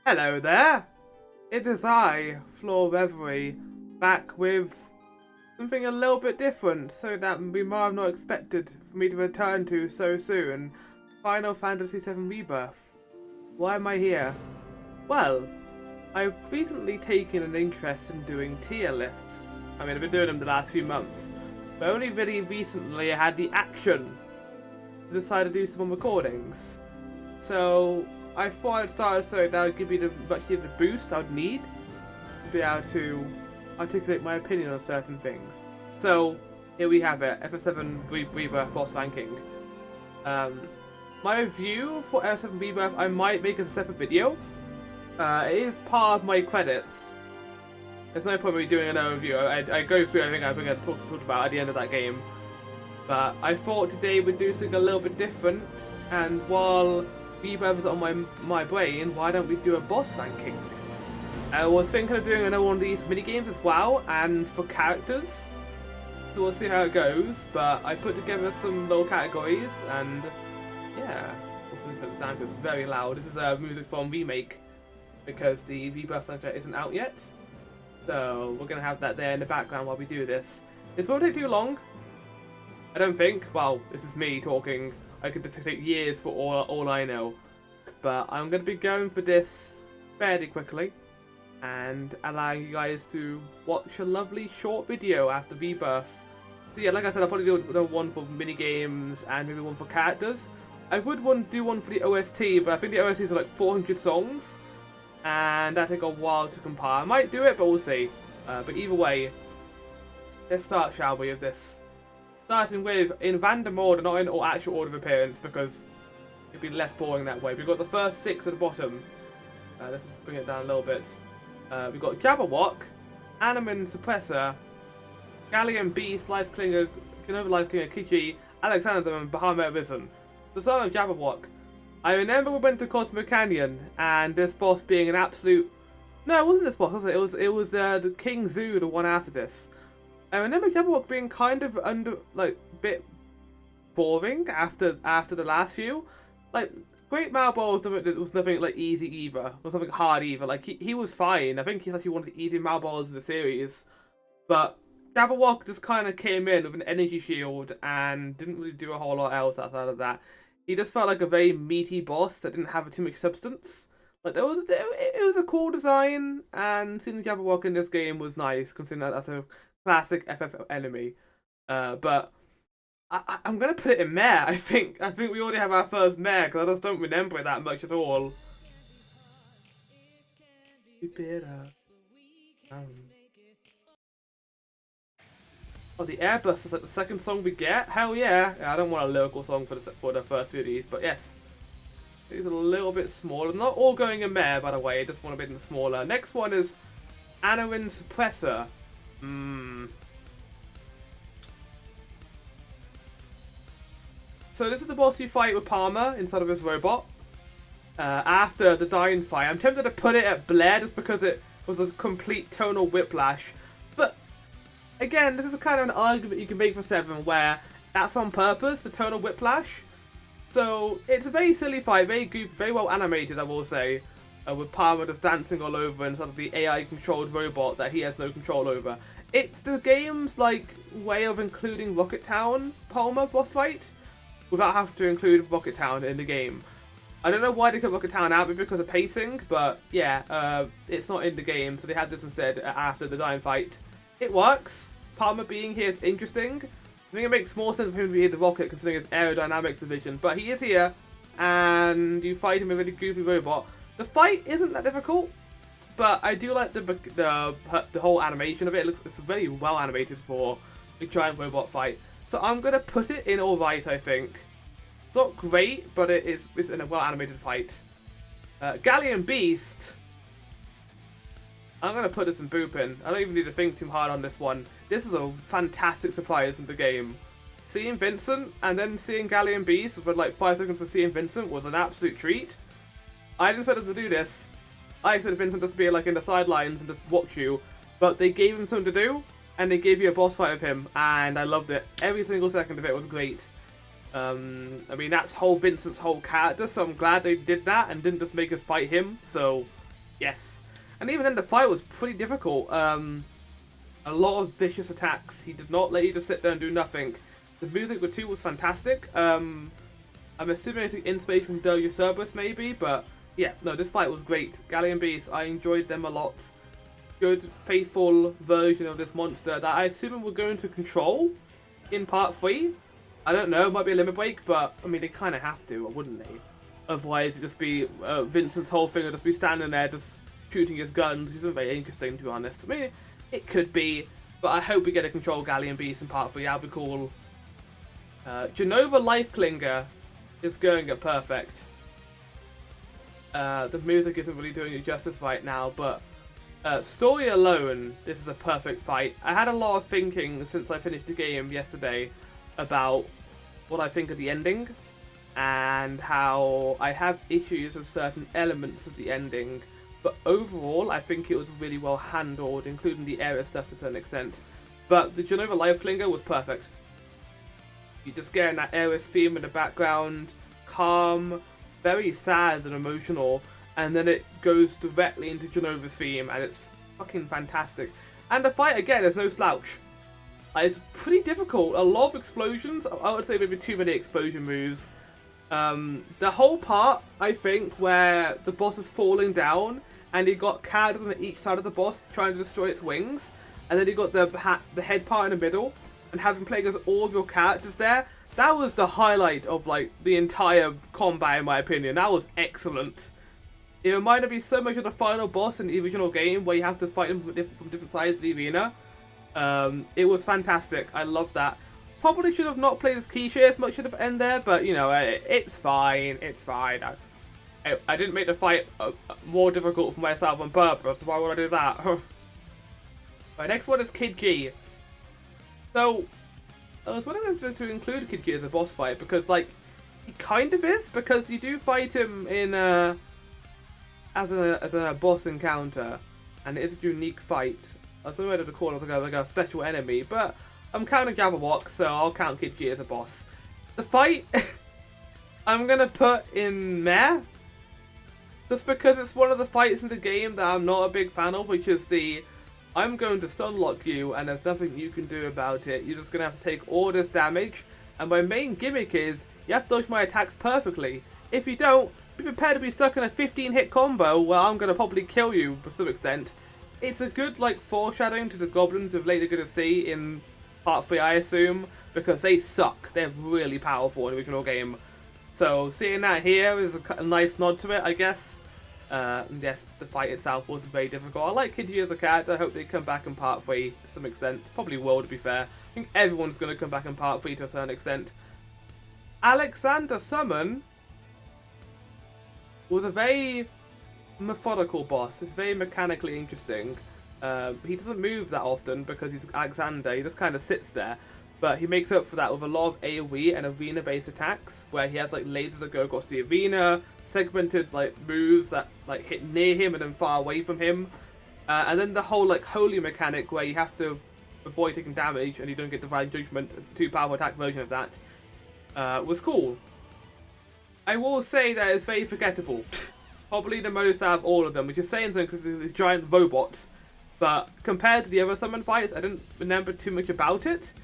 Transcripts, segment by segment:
Hello there! It is I, Floor Reverie, back with something a little bit different, so that we might have not expected for me to return to so soon. Final Fantasy VII Rebirth. Why am I here? Well, I've recently taken an interest in doing tier lists. I mean, I've been doing them the last few months, but only really recently I had the action to decide to do some more recordings. So I thought I'd start so that would give me the much needed boost I'd need to be able to articulate my opinion on certain things. So here we have it, FF7 Rebirth boss ranking. My review for FF7 Rebirth I might make as a separate video. It is part of my credits. There's no point in me doing another review. I go through everything I think I talked about at the end of that game. But I thought today we'd do something a little bit different, and while Rebirth is on my brain, why don't we do a boss ranking? I was thinking of doing another one of these minigames as well, and for characters. So we'll see how it goes, but I put together some little categories, and yeah. Also need to turn this down because it's very loud. This is music from Remake, because the Rebirth soundtrack isn't out yet. So we're going to have that there in the background while we do this. This won't take too long. I don't think. Well, this is me talking. I could just take years for all I know. But I'm going to be going for this fairly quickly and allowing you guys to watch a lovely short video after Rebirth. So yeah, like I said, I'll probably do one for minigames and maybe one for characters. I would want to do one for the OST, but I think the OSTs are like 400 songs. And that'd take a while to compile. I might do it, but we'll see. But either way, let's start, shall we, with this. Starting with in random order, not in actual order of appearance, because it'd be less boring that way. We've got the first 6 at the bottom. Let's just bring it down a little bit. We've got Jabberwock, Animan Suppressor, Galleon Beast, Life Clinger, Genova Life Clinger, Kiki, Alexander, and Bahamut Risen. The start of Jabberwock. I remember we went to Cosmo Canyon, and this boss being an absolute... No, it wasn't this boss, was it? It was the King Zoo, the one after this. I remember Jabberwock being kind of bit boring after the last few. Like, Great Malboro was nothing like easy either. It was nothing hard either. Like he was fine. I think he's actually one of the easier Malboros of the series. But Jabberwock just kind of came in with an energy shield and didn't really do a whole lot else outside of that. He just felt like a very meaty boss that didn't have too much substance. Like it was a cool design, and seeing Jabberwock in this game was nice, considering that that's a classic FF enemy. But I'm gonna put it in Mare. I think we already have our first Mare because I just don't remember it that much at all. Oh, the Airbus is like the second song we get. Hell yeah! I don't want a lyrical song for the first few of these, but yes, these are a little bit smaller. Not all going in Mare, by the way. Just one a bit smaller. Next one is Anarin Suppressor. So this is the boss you fight with Palmer inside of his robot. After the dying fight. I'm tempted to put it at Blair just because it was a complete tonal whiplash. But again, this is kind of an argument you can make for 7 where that's on purpose, the tonal whiplash. So it's a very silly fight, very goofy, very well animated, I will say. With Palmer just dancing all over inside of the AI-controlled robot that he has no control over. It's the game's way of including Rocket Town Palmer boss fight without having to include Rocket Town in the game. I don't know why they cut Rocket Town out, maybe because of pacing, but yeah, it's not in the game, so they had this instead after the dying fight. It works. Palmer being here is interesting. I think it makes more sense for him to be in the rocket considering his aerodynamics division, but he is here, and you fight him with a really goofy robot. The fight isn't that difficult, but I do like the whole animation of it. It's very well animated for a giant robot fight. So I'm going to put it in alright, I think. It's not great, but it's in a well animated fight. Galleon Beast. I'm going to put this in Boopin. I don't even need to think too hard on this one. This is a fantastic surprise from the game. Seeing Vincent and then seeing Galleon Beast with like 5 seconds of seeing Vincent was an absolute treat. I didn't expect them to do this. I expected Vincent just to be like in the sidelines and just watch you. But they gave him something to do, and they gave you a boss fight of him, and I loved it. Every single second of it was great. I mean, that's Vincent's whole character, so I'm glad they did that and didn't just make us fight him. So Yes. And even then, the fight was pretty difficult. A lot of vicious attacks. He did not let you just sit there and do nothing. The music with 2 was fantastic. I'm assuming it took inspiration from Illustrious maybe, but yeah, no, this fight was great. Galleon Beasts, I enjoyed them a lot. Good, faithful version of this monster that I assume we're going to control in part 3. I don't know, it might be a limit break, but I mean, they kind of have to, wouldn't they? Otherwise, it'd just be Vincent's whole thing would just be standing there just shooting his guns, which isn't very interesting, to be honest. I mean, it could be, but I hope we get to control Galleon Beast in part 3. That'd be cool. Genova Lifeklinger is going at perfect. The music isn't really doing it justice right now, but story alone, this is a perfect fight. I had a lot of thinking since I finished the game yesterday about what I think of the ending and how I have issues with certain elements of the ending, but overall I think it was really well handled, including the area stuff to a certain extent. But the Genova Lifeklinger was perfect. You just get in that Aerith theme in the background, calm, very sad and emotional, and then it goes directly into Genova's theme, and it's fucking fantastic. And the fight, again, is no slouch. It's pretty difficult. A lot of explosions. I would say maybe too many explosion moves. The whole part, I think, where the boss is falling down, and you got characters on each side of the boss trying to destroy its wings, and then you got the head part in the middle, and having played as all of your characters there, that was the highlight of like the entire combat, in my opinion. That was excellent. It reminded me so much of the final boss in the original game, where you have to fight them from different sides of the arena. It was fantastic. I loved that. Probably should have not played as Keisha as much at the end there, but you know, it's fine. It's fine. I didn't make the fight more difficult for myself on purpose. Why would I do that? Right, next one is Kid G. So, I was wondering if to include Kid G as a boss fight, because, like, he kind of is, because you do fight him in as a boss encounter, and it is a unique fight. I was wondering whether to call it like a special enemy, but I'm counting Jabberwock, so I'll count Kid G as a boss. The fight, I'm gonna put in meh, just because it's one of the fights in the game that I'm not a big fan of, which is the I'm going to stun lock you and there's nothing you can do about it. You're just going to have to take all this damage. And my main gimmick is you have to dodge my attacks perfectly. If you don't, be prepared to be stuck in a 15-hit combo where I'm going to probably kill you to some extent. It's a good like foreshadowing to the goblins we're later going to see in part 3, I assume, because they suck. They're really powerful in the original game. So seeing that here is a nice nod to it, I guess. Yes, the fight itself was very difficult. I like Kid G as a character. I hope they come back in part 3 to some extent. Probably will, to be fair. I think everyone's going to come back in part 3 to a certain extent. Alexander Summon was a very methodical boss. It's very mechanically interesting. He doesn't move that often because he's Alexander. He just kind of sits there. But he makes up for that with a lot of AoE and arena-based attacks, where he has like lasers that go across the arena, segmented like moves that like hit near him and then far away from him, and then the whole like holy mechanic where you have to avoid taking damage and you don't get divine judgment, a 2-power attack version of that, was cool. I will say that it's very forgettable. Probably the most out of all of them, which is saying something because it's a giant robot. But compared to the other summon fights, I didn't remember too much about it.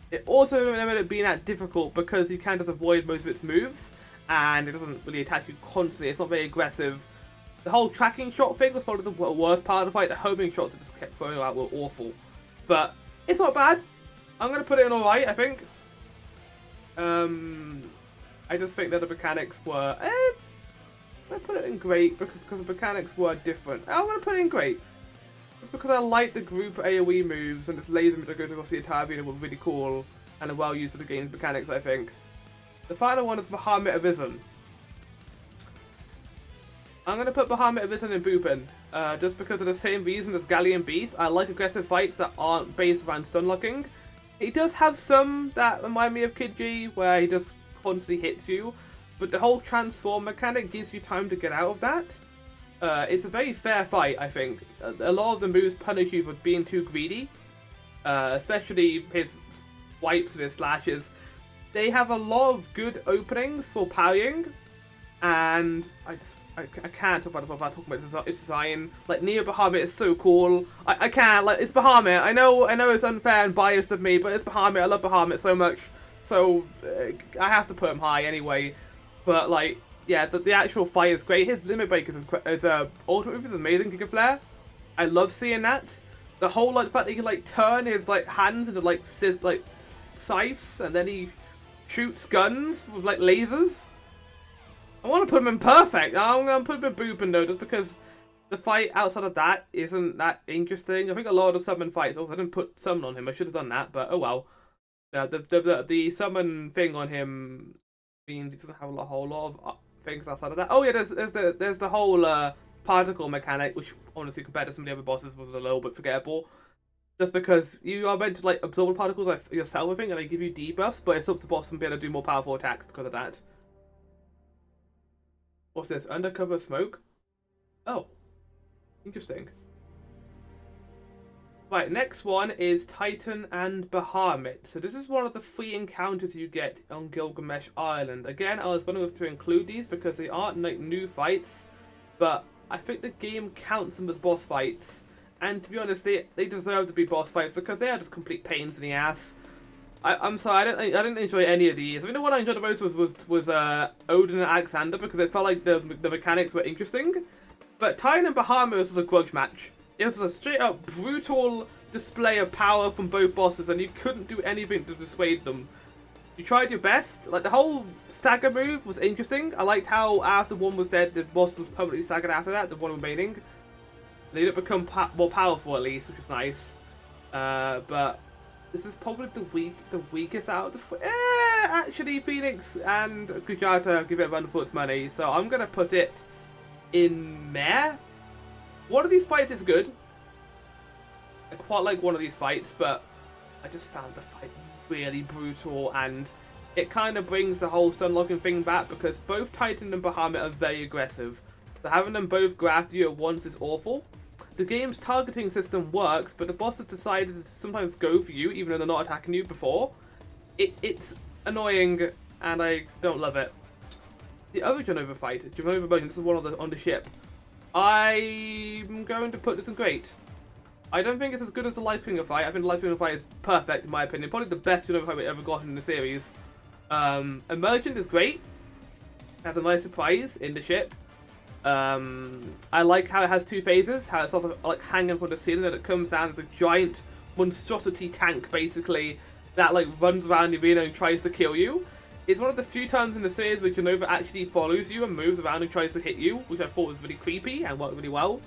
It also remembered it being that difficult because you can just avoid most of its moves, and it doesn't really attack you constantly. It's not very aggressive. The whole tracking shot thing was probably the worst part of the fight. The homing shots it just kept throwing out were awful. But it's not bad. I'm going to put it in alright, I think. I just think that the mechanics were... I'm going to put it in great because the mechanics were different. I'm going to put it in great. Just because I like the group AoE moves and this laser move that goes across the entire arena were really cool and are well used to the game's mechanics, I think. The final one is Bahamut of Izan. I'm going to put Bahamut of Izan in Boopin, just because of the same reason as Galleon Beast. I like aggressive fights that aren't based around stun locking. He does have some that remind me of Kid G, where he just constantly hits you, but the whole transform mechanic gives you time to get out of that. It's a very fair fight, I think. A lot of the moves punish you for being too greedy, especially his wipes and his slashes. They have a lot of good openings for parrying, and I just I can't talk about this without talking about its design. Like, Neo Bahamut is so cool. I can't, like, it's Bahamut. I know it's unfair and biased of me, but it's Bahamut. I love Bahamut so much. So, I have to put him high anyway. But, like, yeah, the actual fight is great. His limit break is ultimate move is amazing, Giga Flare. I love seeing that. The whole, like, fact that he can, like, turn his, like, hands into, like, scythes, and then he shoots guns with, like, lasers. I want to put him in perfect. I'm going to put him in Boopin though, just because the fight outside of that isn't that interesting. I think a lot of the summon fights, also I didn't put summon on him, I should have done that, but oh well. The summon thing on him means he doesn't have a whole lot of things outside of that. Oh yeah, there's the whole particle mechanic, which honestly compared to some of the other bosses was a little bit forgettable. Just because you are meant to like absorb the particles like, yourself, I think, and they give you debuffs, but it's up to the boss to be able to do more powerful attacks because of that. What's this? Undercover smoke? Oh. Interesting. Right, next one is Titan and Bahamut. So this is one of the 3 encounters you get on Gilgamesh Island. Again, I was wondering if to include these because they aren't like new fights, but I think the game counts them as boss fights. And to be honest, they deserve to be boss fights because they are just complete pains in the ass. I'm sorry, I didn't enjoy any of these. I think the one I enjoyed the most was Odin and Alexander because it felt like the mechanics were interesting. But Titan and Bahamut was just a grudge match. It was a straight up brutal display of power from both bosses, and you couldn't do anything to dissuade them. You tried your best. Like the whole stagger move was interesting. I liked how after one was dead, the boss was permanently staggered after that. The one remaining, they didn't become more powerful at least, which was nice. But this is probably the weakest out of the... actually, Phoenix and Kujata give it a run for its money, so I'm going to put it in meh. One of these fights is good. I quite like one of these fights, but I just found the fight really brutal, and it kind of brings the whole stun locking thing back because both Titan and Bahamut are very aggressive. So having them both go after you at once is awful. The game's targeting system works, but the bosses decided to sometimes go for you, even though they're not attacking you before. It's annoying, and I don't love it. The other Genova fight, Genova version, this is one on the ship. I'm going to put this in great. I don't think it's as good as the Lifebringer fight. I think the Lifebringer fight is perfect, in my opinion. Probably the best Genova fight we've ever gotten in the series. Emergent is great. It has a nice surprise in the ship. I like how it has 2 phases, how it's sort of like hanging from the ceiling and it comes down as a giant monstrosity tank basically that like runs around the arena and tries to kill you. It's one of the few times in the series where Genova actually follows you and moves around and tries to hit you, which I thought was really creepy and worked really well.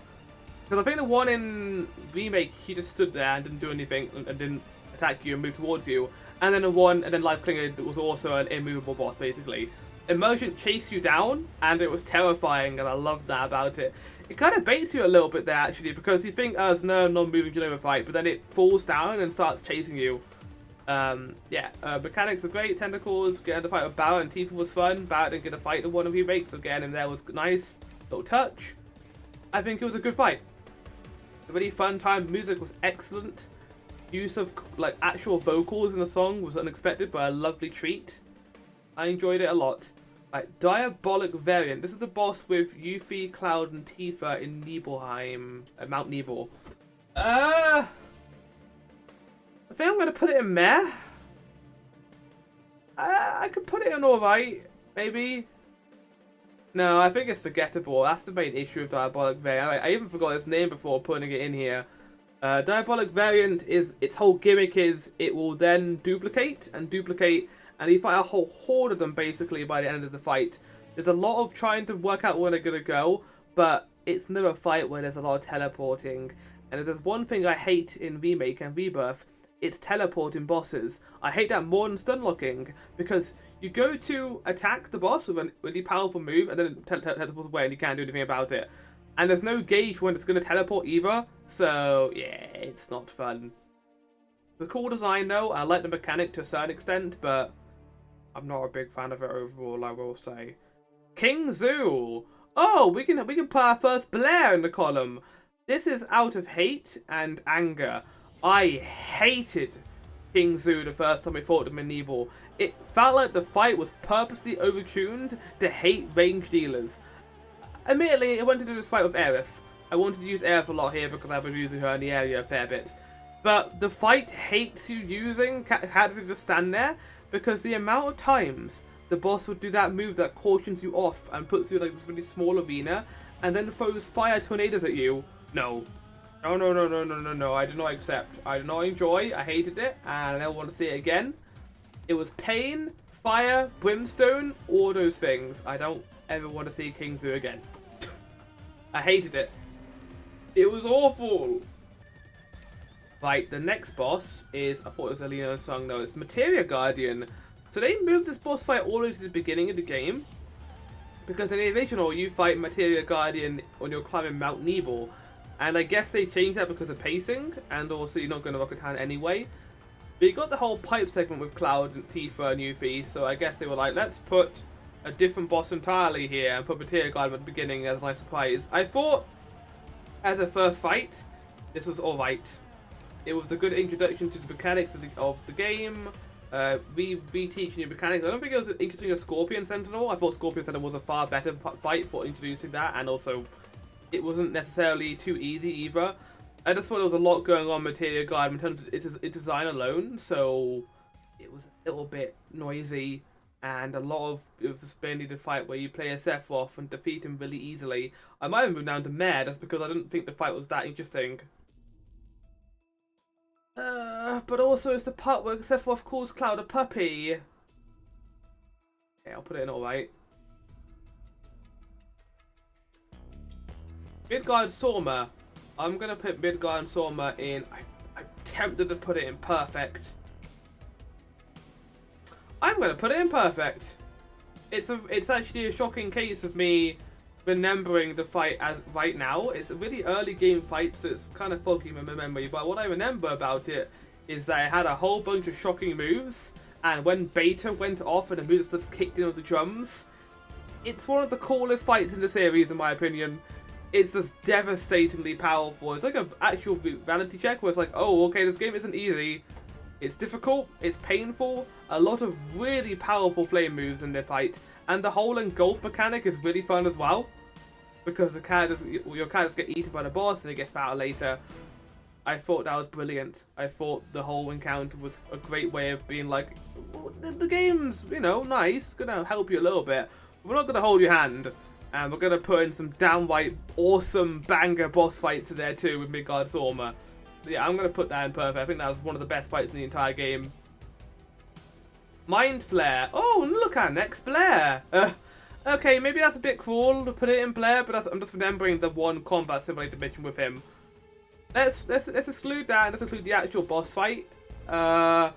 Because I think the one in Remake, he just stood there and didn't do anything and didn't attack you and move towards you. And then Lifebringer was also an immovable boss basically. Emergent chased you down, and it was terrifying, and I loved that about it. It kind of baits you a little bit there, actually, because you think, oh, it's no non-moving Genova fight, but then it falls down and starts chasing you. Mechanics are great. Tentacles, getting to fight with Barrett and Tifa was fun. Barrett didn't get a fight in one of remakes, so getting him there was nice. Little touch. I think it was a good fight. A really fun time. Music was excellent. Use of, like, actual vocals in the song was unexpected, but a lovely treat. I enjoyed it a lot. Right, Diabolic Variant. This is the boss with Yuffie, Cloud, and Tifa in Nibelheim, Mount Nibel. I think I'm gonna put it in meh. I could put it in alright, maybe. No, I think it's forgettable. That's the main issue of Diabolic Variant. I even forgot its name before putting it in here. Diabolic Variant is, its whole gimmick is it will then duplicate, and you fight a whole horde of them basically by the end of the fight. There's a lot of trying to work out where they're going to go, but it's never a fight where there's a lot of teleporting. And if there's one thing I hate in Remake and Rebirth, it's teleporting bosses. I hate that more than stun locking, because you go to attack the boss with a really powerful move, and then it teleports away and you can't do anything about it. And there's no gauge when it's going to teleport either, so yeah, it's not fun. The cool design though, I like the mechanic to a certain extent, but I'm not a big fan of it overall, I will say. King Zoo! Oh, we can put our first Blair in the column. This is out of hate and anger. I hated King Zoo the first time I fought him in Nibel. It felt like the fight was purposely overtuned to hate range dealers. admittedly, I wanted to do this fight with Aerith. I wanted to use Aerith a lot here because I've been using her in the area a fair bit. But the fight hates you using characters to just stand there, because the amount of times the boss would do that move that cautions you off and puts you in like this really small arena, and then throws fire tornadoes at you. No. No, no, no, no, no, no, no. I did not accept. I did not enjoy. I hated it, and I never want to see it again. It was pain, fire, brimstone, all those things. I don't ever want to see Kingsu again. I hated it. It was awful. Right, the next boss is, I thought it was Alina and Song, no, it's Materia Guardian. So they moved this boss fight all the way to the beginning of the game, because in the original you fight Materia Guardian when you're climbing Mount Nebel, and I guess they changed that because of pacing, and also you're not going to Rocket Town anyway. But you got the whole pipe segment with Cloud and Tifa and Yuffie, so I guess they were like, let's put a different boss entirely here and put Materia Guardian at the beginning as a nice surprise. I thought, as a first fight, this was alright. It was a good introduction to the mechanics of the game, re-teaching new mechanics. I don't think it was interesting as Scorpion Sentinel. I thought Scorpion Sentinel was a far better fight for introducing that, and also it wasn't necessarily too easy either. I just thought there was a lot going on Materia Guardian in terms of its design alone, so it was a little bit noisy, and a lot of it was a splendid fight where you play a Sephiroth and defeat him really easily. I might have moved down to Mare just because I didn't think the fight was that interesting. But also it's the part where Sephiroth calls Cloud a puppy. Okay, I'll put it in alright. Midgar and Soma. I'm gonna put Midgar and Soma in. I'm tempted to put it in perfect. I'm gonna put it in perfect. It's actually a shocking case of me remembering the fight as right now. It's a really early game fight, so it's kind of foggy in my memory, but what I remember about it is that it had a whole bunch of shocking moves, and when Beta went off and the moves just kicked in with the drums, it's one of the coolest fights in the series in my opinion. It's just devastatingly powerful. It's like an actual reality check where it's like, oh, okay, this game isn't easy. It's difficult, it's painful, a lot of really powerful flame moves in the fight, and the whole engulf mechanic is really fun as well, because your characters get eaten by the boss and it gets better later. I thought that was brilliant. I thought the whole encounter was a great way of being like, well, the game's, you know, nice, gonna help you a little bit, but we're not gonna hold your hand, and we're gonna put in some downright awesome banger boss fights in there too with Midgard Soma. Yeah, I'm gonna put that in perfect. I think that was one of the best fights in the entire game. Mind Flare. Oh, look at next Blair. Okay, maybe that's a bit cruel to put it in Blair, but I'm just remembering the one combat simulator mission with him. Let's exclude that and let's include the actual boss fight. The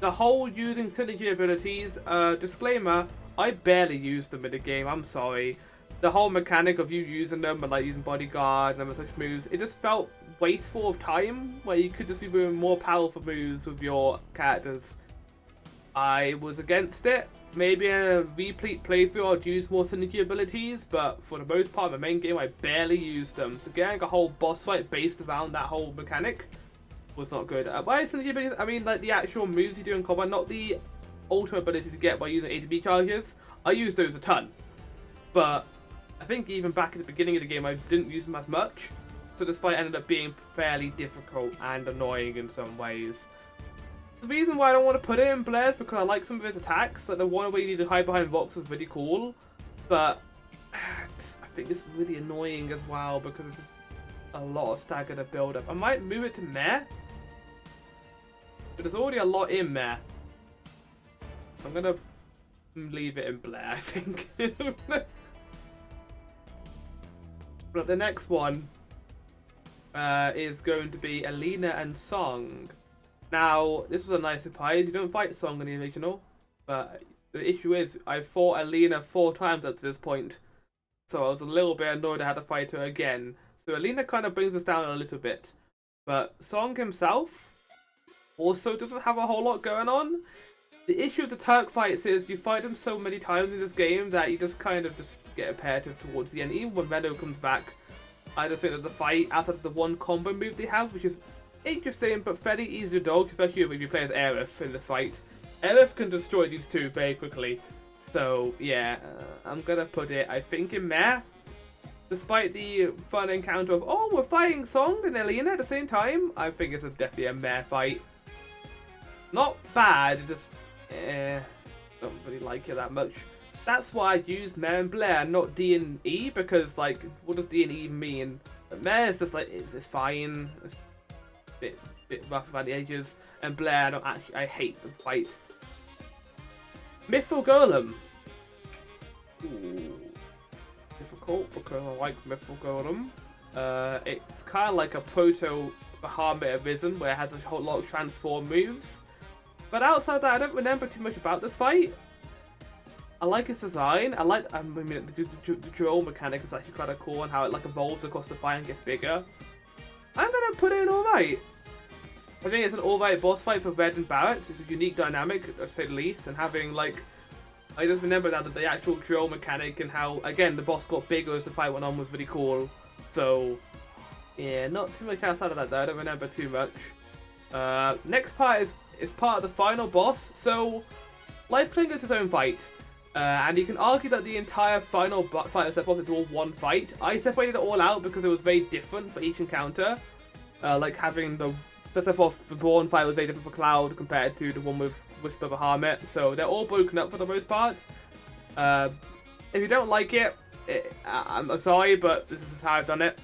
whole using synergy abilities. Disclaimer: I barely used them in the game. I'm sorry. The whole mechanic of you using them and like using bodyguard and such moves, it just felt wasteful of time, where you could just be doing more powerful moves with your characters. I was against it. Maybe in a replete playthrough I'd use more synergy abilities, but for the most part in my main game I barely used them. So getting a whole boss fight based around that whole mechanic was not good. By synergy abilities, I mean like the actual moves you do in combat, not the ultimate abilities you get by using ATB charges. I used those a ton, but I think even back at the beginning of the game I didn't use them as much. So this fight ended up being fairly difficult and annoying in some ways. The reason why I don't want to put it in Blair is because I like some of his attacks. Like the one where you need to hide behind rocks was really cool, but I think it's really annoying as well because it's a lot of stagger to build up. I might move it to Mare, but there's already a lot in Mare. I'm gonna leave it in Blair, I think. But the next one is going to be Alina and Song. Now, this was a nice surprise. You don't fight Song in the original, but the issue is I fought Alina 4 times up to this point, so I was a little bit annoyed I had to fight her again. So Alina kind of brings us down a little bit, but Song himself also doesn't have a whole lot going on. The issue with the Turk fights is you fight them so many times in this game that you just kind of just get repetitive towards the end. Even when Reno comes back, I just think that the fight, outside of the one combo move they have, which is interesting but fairly easy to dodge, especially if you play as Aerith in this fight. Aerith can destroy these two very quickly. So yeah, I'm gonna put it, I think, in Mare. Despite the fun encounter of, oh, we're fighting Song and Elena at the same time, I think it's definitely a meh fight. Not bad, it's just, don't really like it that much. That's why I use Meh and Blair, not D and E, because, like, what does D and E mean? But Meh is just, like, it's fine. It's a bit rough around the edges. And Blair, I hate the fight. Mythful Golem. Ooh. Difficult, because I like Mythful Golem. It's kind of like a proto-Bahamut of Risen, where it has a whole lot of transform moves. But outside that, I don't remember too much about this fight. I like its design. I mean, the drill mechanic is actually kind of cool, and how it like evolves across the fight and gets bigger. I'm gonna put it in alright. I think it's an alright boss fight for Red and Barrett. It's a unique dynamic, to say the least, and having like, I just remember that the actual drill mechanic and how, again, the boss got bigger as the fight went on was really cool. So, yeah, not too much outside of that though. I don't remember too much. Next part is part of the final boss. So, Life Cling is its own fight. And you can argue that the entire final fight of Sephiroth is all one fight. I separated it all out because it was very different for each encounter. Like having the Sephiroth Reborn fight was very different for Cloud compared to the one with Whisper Bahamut. So they're all broken up for the most part. If you don't like it, I'm sorry, but this is how I've done it.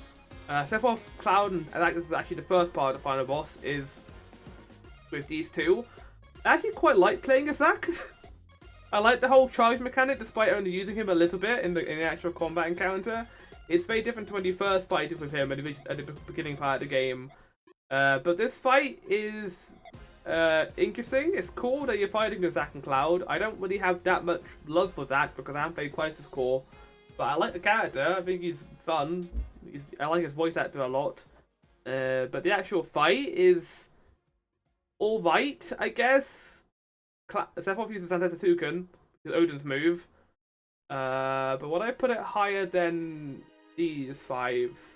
Sephiroth, Cloud, and this is actually the first part of the final boss, is with these two. I actually quite like playing as Zack. I like the whole charge mechanic, despite only using him a little bit in the actual combat encounter. It's very different to when you first fighted with him at the beginning part of the game. But this fight is interesting. It's cool that you're fighting with Zack and Cloud. I don't really have that much love for Zack because I haven't played Crisis Core. But I like the character. I think he's fun. I like his voice actor a lot. But the actual fight is alright, I guess. Sephiroth uses Santetsuken, which is Odin's move. But would I put it higher than these 5?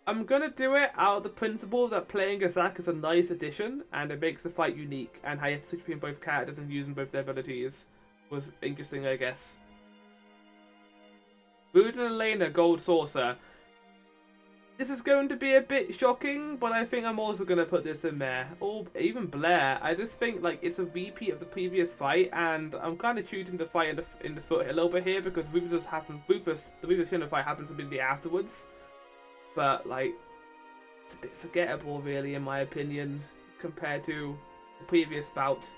I'm gonna do it out of the principle that playing as Zack is a nice addition, and it makes the fight unique, and how you have to switch between both characters and using both their abilities was interesting, I guess. Voodoo and Elena, Gold Saucer. This is going to be a bit shocking, but I think I'm also going to put this in there. Or even Blair. I just think like it's a repeat of the previous fight, and I'm kind of shooting the fight in the foot a little bit here because the Rufus Hino fight happens immediately afterwards. But like, it's a bit forgettable, really, in my opinion, compared to the previous bout.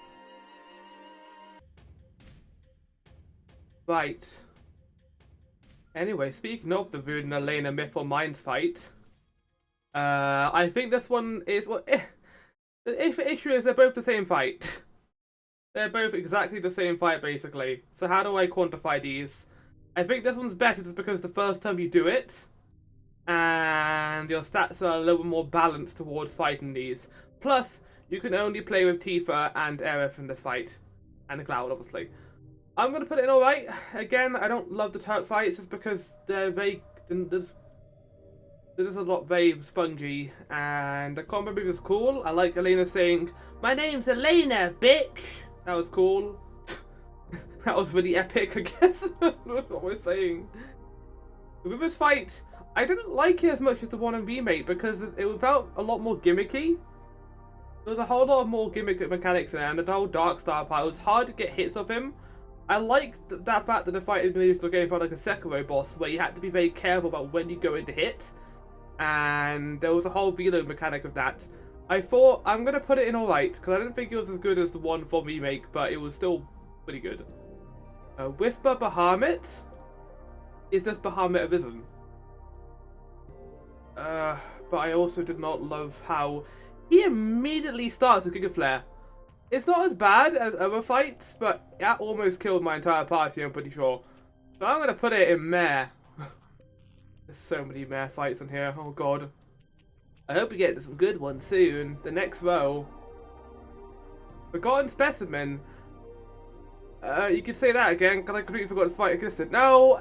Right. Anyway, speaking of the Voodoo and Elena Mythful Minds fight, I think this one is, well, the issue is they're both the same fight. They're both exactly the same fight, basically. So how do I quantify these? I think this one's better just because the first time you do it, and your stats are a little bit more balanced towards fighting these. Plus, you can only play with Tifa and Aerith in this fight, and the Cloud, obviously. I'm going to put it in alright. Again, I don't love the Turk fights just because they're very... There's a lot very spongy, and the combo move is cool. I like Elena saying, "My name's Elena, bitch!" That was cool. That was really epic, I guess. I don't know what we're saying. With this fight, I didn't like it as much as the one in Remake because it felt a lot more gimmicky. There was a whole lot of more gimmick mechanics in there, and the whole Dark Star part, it was hard to get hits off him. I liked that fact that the fight in the original game felt like a Sekiro boss, where you had to be very careful about when you go into hit, and there was a whole reload mechanic of that. I thought, I'm going to put it in alright, because I didn't think it was as good as the one from Remake, but it was still pretty good. Whisper Bahamut is just Bahamut Arisen. But I also did not love how he immediately starts with Giga Flare. It's not as bad as other fights, but that almost killed my entire party, I'm pretty sure. So I'm going to put it in Meh. There's so many Meh fights in here, oh god. I hope we get to some good ones soon. The next row. Forgotten Specimen. You could say that again, because I completely forgot this fight existed. No,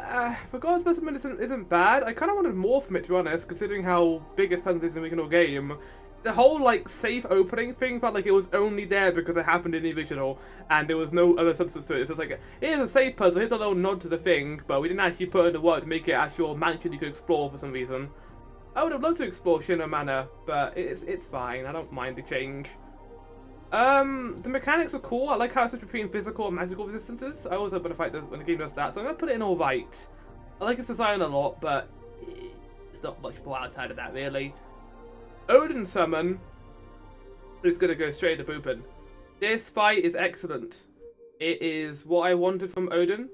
Forgotten Specimen isn't bad. I kind of wanted more from it, to be honest, considering how big its presence is in the original game. the whole like safe opening thing felt like it was only there because it happened in the original and there was no other substance to it. It's just like, here's a safe puzzle, here's a little nod to the thing, but we didn't actually put in the work to make it actual mansion you could explore for some reason. I would have loved to explore Shino Manor, but it's fine. I don't mind the change. The mechanics are cool. I like how it's switched between physical and magical resistances. I always love when the game does that, so I'm gonna put it in alright. I like its design a lot, but it's not much more outside of that really. Odin summon is gonna go straight to pooping. This fight is excellent. It is what I wanted from Odin.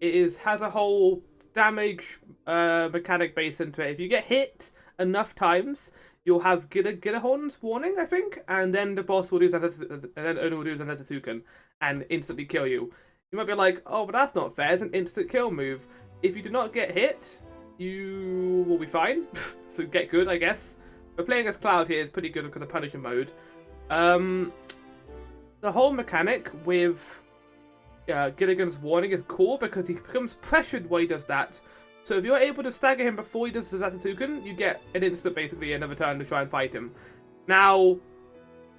It has a whole damage mechanic base into it. If you get hit enough times, you'll have Gidahorn's warning, I think, and then the boss will do and then Odin will do Zantetsuken and instantly kill you. You might be like, oh, but that's not fair. It's an instant kill move. If you do not get hit, you will be fine. So get good, I guess. But playing as Cloud here is pretty good because of Punisher mode. The whole mechanic with Gilligan's warning is cool because he becomes pressured while he does that. So if you're able to stagger him before he does the Zatsuken, you get an instant, basically, another turn to try and fight him. Now,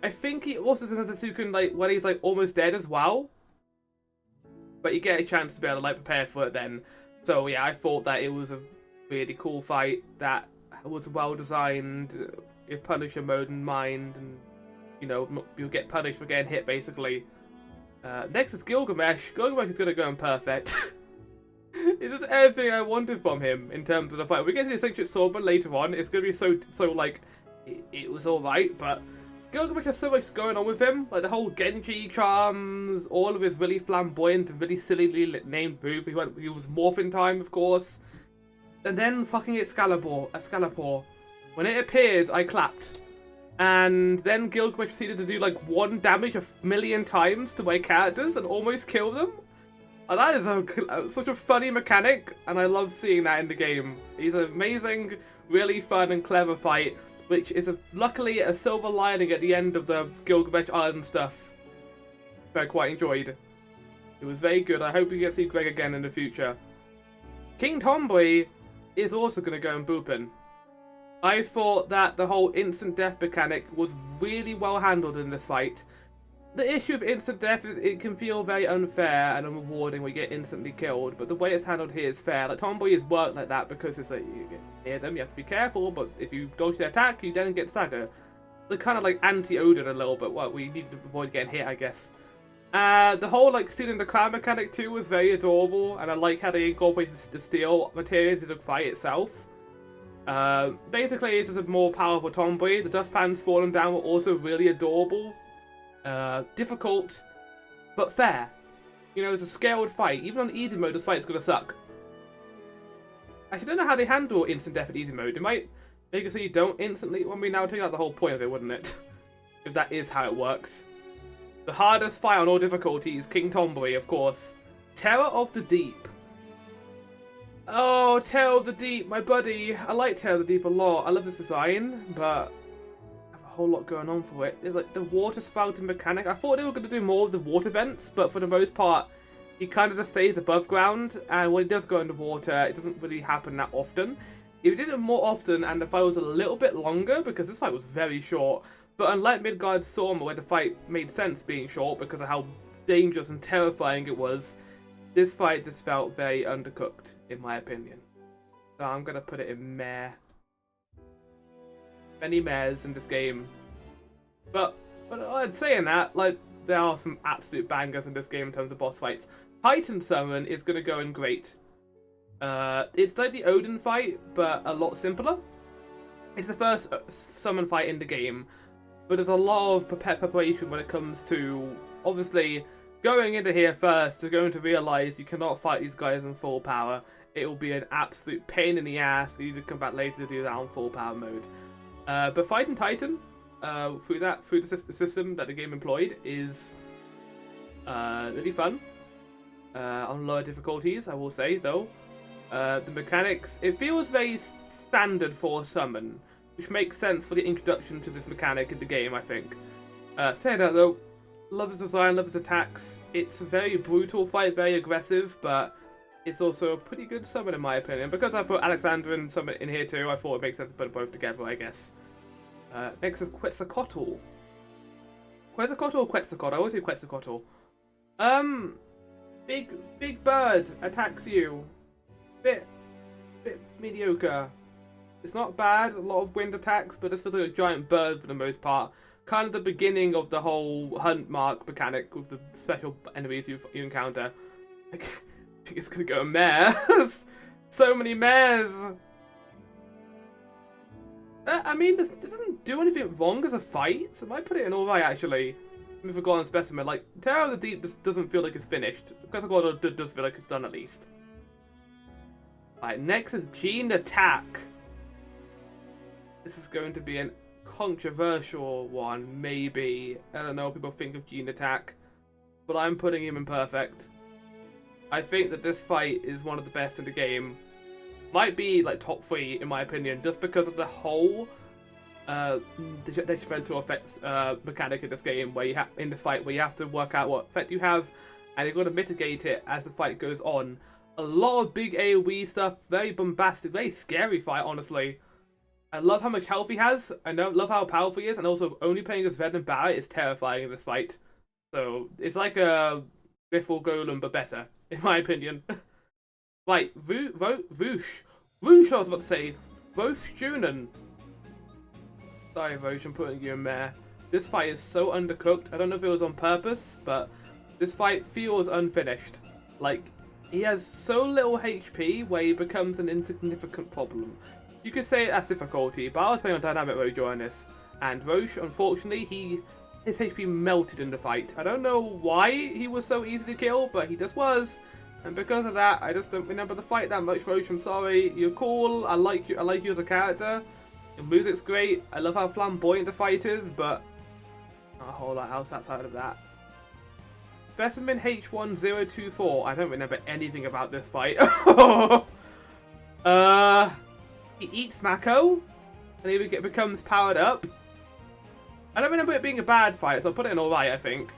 I think he also does Zatsuken like when he's like almost dead as well. But you get a chance to be able to like prepare for it then. So yeah, I thought that it was a really cool fight that was well designed, with Punisher mode in mind, and you know, you'll get punished for getting hit basically. Next is Gilgamesh. Gilgamesh is gonna go in perfect. It's just everything I wanted from him in terms of the fight. We get to the Ancient Swordman later on. It's gonna be so like it was alright, but Gilgamesh has so much going on with him. Like the whole Genji charms, all of his really flamboyant and really sillily named move. He was Morphin Time, of course. And then fucking Excalibur. When it appeared, I clapped. And then Gilgamesh proceeded to do like 1 damage 1,000,000 times to my characters and almost kill them. And that is such a funny mechanic, and I loved seeing that in the game. He's an amazing, really fun and clever fight, which is luckily a silver lining at the end of the Gilgamesh Island stuff. I quite enjoyed. It was very good. I hope we get to see Greg again in the future. King Tomboy is also going to go and boopin'. I thought that the whole instant death mechanic was really well handled in this fight. The issue of instant death is it can feel very unfair and unrewarding when you get instantly killed, but the way it's handled here is fair. Like Tomboy is worked like that because it's like you get near them, you have to be careful, but if you dodge the attack, you then get stagger. They're kind of like anti-Odin a little bit. Well, we need to avoid getting hit, I guess. The whole like stealing the crown mechanic too was very adorable, and I like how they incorporated the steel material into the fight itself. Basically, it's just a more powerful Tomboy. The dustpans falling down were also really adorable. Difficult, but fair. You know, it's a scaled fight. Even on easy mode, this fight's gonna suck. Actually, I don't know how they handle instant death in easy mode. It might make it so you don't instantly. Well, I mean, that would take out the whole point of it, wouldn't it? If that is how it works. The hardest fight on all difficulties, King Tomboy, of course. Terror of the Deep. Oh, Terror of the Deep, my buddy. I like Terror of the Deep a lot. I love this design, but whole lot going on for it. It's like the water spouting mechanic. I thought they were going to do more of the water vents, but for the most part, he kind of just stays above ground, and when he does go underwater, it doesn't really happen that often. If he did it more often, and the fight was a little bit longer, because this fight was very short, but unlike Midgard's Storm, where the fight made sense being short because of how dangerous and terrifying it was, this fight just felt very undercooked, in my opinion. So I'm going to put it in meh. Many mares in this game, but I'd saying that, like, there are some absolute bangers in this game in terms of boss fights. Titan Summon is going to go in great. It's like the Odin fight, but a lot simpler. It's the first summon fight in the game, but there's a lot of preparation when it comes to, obviously, going into here first. You're going to realise you cannot fight these guys in full power. It will be an absolute pain in the ass. You need to come back later to do that on full power mode. But fighting Titan through the system that the game employed is really fun. On lower difficulties, I will say, though. The mechanics, it feels very standard for a summon, which makes sense for the introduction to this mechanic in the game, I think. Saying that, though, love his design, love his attacks. It's a very brutal fight, very aggressive, but it's also a pretty good summon in my opinion. Because I put Alexander and Summon in here too, I thought it makes sense to put them both together, I guess. Next is Quetzalcoatl. Quetzalcoatl or Quetzalcoatl? I always say Quetzalcoatl. Big bird attacks you. Bit mediocre. It's not bad, a lot of wind attacks, but this feels like a giant bird for the most part. Kind of the beginning of the whole hunt mark mechanic with the special enemies you encounter. I think it's gonna go a mare. So many mares. I mean, this doesn't do anything wrong as a fight, so I might put it in alright actually. With Forgotten Specimen, like, Terror of the Deep just doesn't feel like it's finished. Quetzalcoatl does feel like it's done at least. Alright, next is Gene Attack. This is going to be a controversial one, maybe. I don't know what people think of Gene Attack, but I'm putting him in perfect. I think that this fight is one of the best in the game. Might be like top 3 in my opinion, just because of the whole detrimental effects mechanic in this game, where you have in this fight where you have to work out what effect you have, and you've got to mitigate it as the fight goes on. A lot of big AoE stuff, very bombastic, very scary fight, honestly. I love how much health he has. I love how powerful he is, and also only playing as Venom Barrett is terrifying in this fight. So it's like a Biffle Golem, but better, in my opinion. Right, Voosh, I was about to say, Vosh Junon. Sorry, Vosh, I'm putting you in there. This fight is so undercooked. I don't know if it was on purpose, but this fight feels unfinished. Like, he has so little HP where he becomes an insignificant problem. You could say it as difficulty, but I was playing on dynamic mode during this, and Roche, unfortunately, his HP melted in the fight. I don't know why he was so easy to kill, but he just was. And because of that, I just don't remember the fight that much, Roche. I'm sorry. You're cool. I like you as a character. Your music's great. I love how flamboyant the fight is, but not a whole lot else outside of that. Specimen H1024. I don't remember anything about this fight. He eats Mako, and he becomes powered up. I don't remember it being a bad fight, so I'll put it in alright, I think.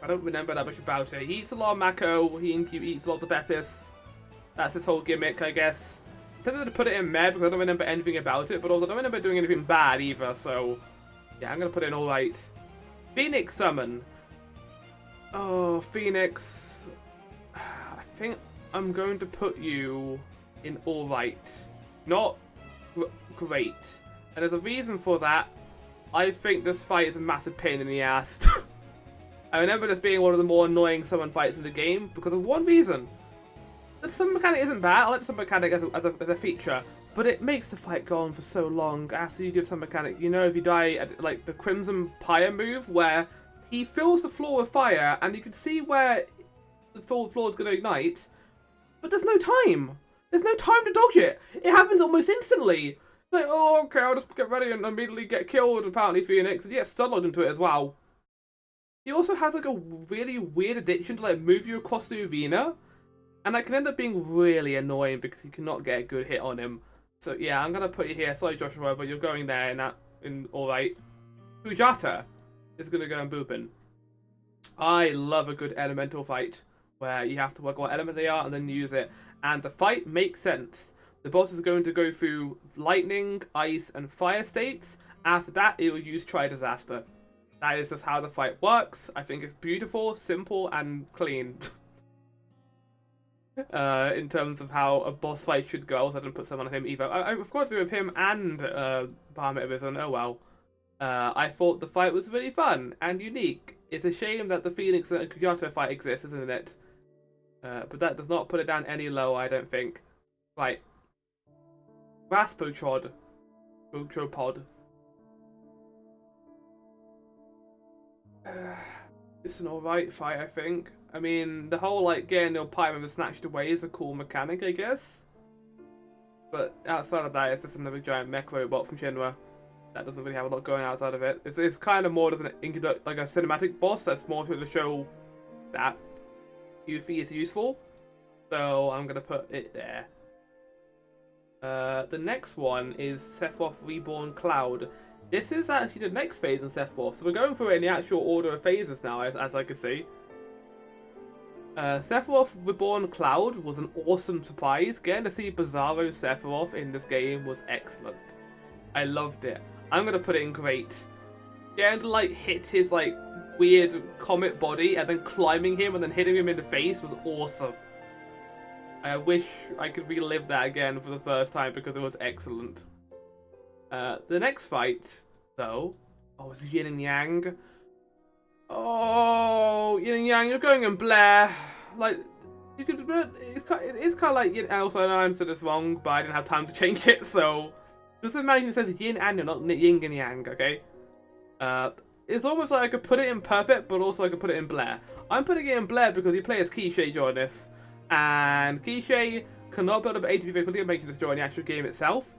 I don't remember that much about it. He eats a lot of Mako, he eats a lot of the Beppis. That's his whole gimmick, I guess. I tended to put it in Med because I don't remember anything about it, but also I don't remember doing anything bad either, so yeah, I'm gonna put it in alright. Phoenix Summon. Oh, Phoenix. I think I'm going to put you in alright. Not great. And there's a reason for that. I think this fight is a massive pain in the ass. I remember this being one of the more annoying summon fights in the game because of one reason. The summon mechanic isn't bad. I like the summon mechanic as a feature, but it makes the fight go on for so long after you do the summon mechanic. You know, if you die at like the Crimson Pyre move where he fills the floor with fire and you can see where the floor is going to ignite, but there's no time. There's no time to dodge it. It happens almost instantly. Like, oh, okay, I'll just get ready and immediately get killed, apparently, Phoenix. And yeah, stunlocked into it as well. He also has, like, a really weird addiction to, like, move you across the arena. And that can end up being really annoying because you cannot get a good hit on him. So, yeah, I'm going to put you here. Sorry, Joshua, but you're going there in alright. Fujata is going to go and boopin'. I love a good elemental fight where you have to work out what element they are and then use it. And the fight makes sense. The boss is going to go through lightning, ice, and fire states. After that, it will use Tri-Disaster. That is just how the fight works. I think it's beautiful, simple, and clean. In terms of how a boss fight should go. Also, I didn't put someone on him either. I forgot to do with him and Bahamut Arisen. Oh well. I thought the fight was really fun and unique. It's a shame that the Phoenix and Kuyato fight exists, isn't it? But that does not put it down any lower, I don't think. Right. Raspotrod. Ultropod. It's an alright fight, I think. I mean, the whole, like, getting your pie member snatched away is a cool mechanic, I guess. But outside of that, it's just another giant mech robot from Shenmue. That doesn't really have a lot going outside of it. It's kind of more as like a cinematic boss that's more to show that Yuffie is useful. So I'm going to put it there. The next one is Sephiroth Reborn Cloud. This is actually the next phase in Sephiroth, so we're going through it in the actual order of phases now, as I could see. Sephiroth Reborn Cloud was an awesome surprise. Getting to see Bizarro Sephiroth in this game was excellent. I loved it. I'm gonna put it in great. Getting to like hit his like weird comet body and then climbing him and then hitting him in the face was awesome. I wish I could relive that again for the first time because it was excellent. The next fight, though, was Yin and Yang. Oh, Yin and Yang, you're going in Blair. Like, you could. It's kind of like. Also, I know I answered this wrong, but I didn't have time to change it. So, this imagine says Yin and Yang, not Yin and Yang. Okay. It's almost like I could put it in Perfect, but also I could put it in Blair. I'm putting it in Blair because you play as Kishay during this, and Kishay cannot build up ATP very quickly and make you destroy in the actual game itself.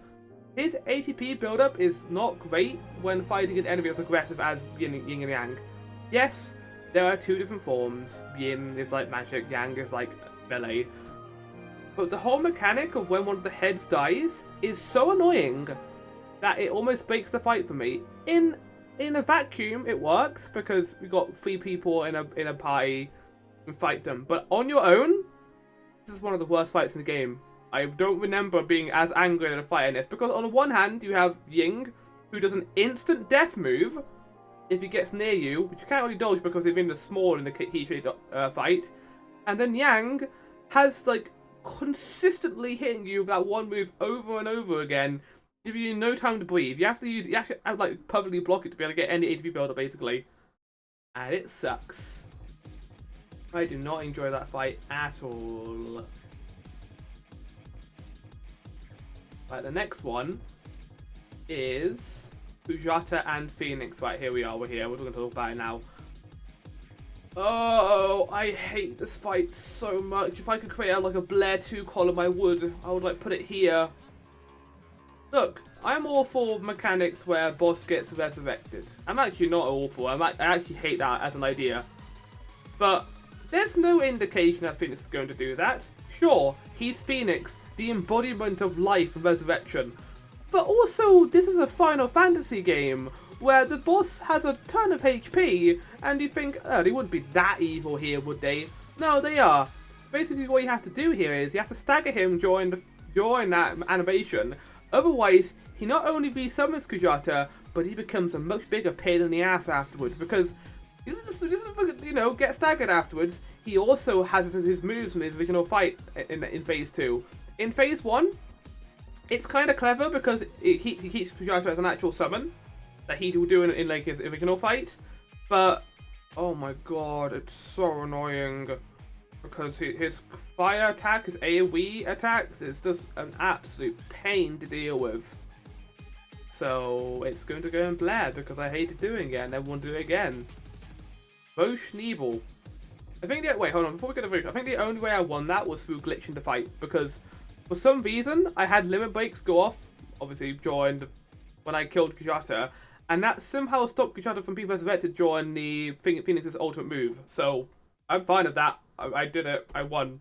His ATP buildup is not great when fighting an enemy as aggressive as Yin and Yang. Yes, there are two different forms. Yin is like magic, Yang is like melee. But the whole mechanic of when one of the heads dies is so annoying that it almost breaks the fight for me. In a vacuum, it works because we got 3 people in a party and fight them. But on your own, this is one of the worst fights in the game. I don't remember being as angry at a fight in this because on the one hand you have Ying, who does an instant death move if he gets near you, which you can't really dodge because they've been small in the Kishay fight, and then Yang has like consistently hitting you with that one move over and over again, giving you no time to breathe. You have to like perfectly block it to be able to get any ATP builder basically, and it sucks. I do not enjoy that fight at all. Right, the next one is Fujata and Phoenix. Right, here we are. We're here. We're going to talk about it now. Oh, I hate this fight so much. If I could create like a Blair 2 column, I would. I would like put it here. Look, I'm all for mechanics where boss gets resurrected. I'm actually not awful. I actually hate that as an idea. But there's no indication that Phoenix is going to do that. Sure, he's Phoenix, the embodiment of life and resurrection. But also, this is a Final Fantasy game where the boss has a ton of HP, and you think, oh, they wouldn't be that evil here, would they? No, they are. So basically what you have to do here is you have to stagger him during that animation. Otherwise, he not only resummons Kujata, but he becomes a much bigger pain in the ass afterwards, because he doesn't you know, get staggered afterwards. He also has his moves from his original fight in Phase 2. In Phase 1, it's kind of clever because he keeps Kujata as an actual summon that he would do in like his original fight. But, oh my god, it's so annoying. Because his fire attack, his AoE attacks, it's just an absolute pain to deal with. So, it's going to go in Blair because I hated doing it and never want to do it again. Roche Nebel. I think wait, hold on, before we get to Roche, I think the only way I won that was through glitching the fight, because for some reason I had limit breaks go off, obviously during when I killed Kujata, and that somehow stopped Kujata from being resurrected during the Phoenix's ultimate move. So I'm fine with that. I did it. I won.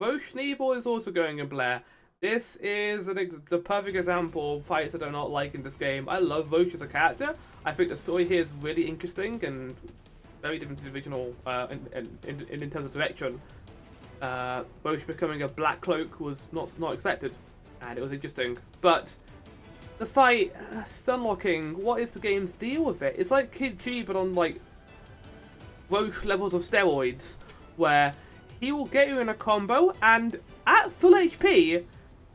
Roche Nebel is also going in Blair. This is the perfect example of fights I do not like in this game. I love Roche as a character. I think the story here is really interesting and very different to the original in terms of direction. Roche becoming a Black Cloak was not expected, and it was interesting. But the fight, stun locking, what is the game's deal with it? It's like Kid G, but on like Roche levels of steroids, where he will get you in a combo, and at full HP,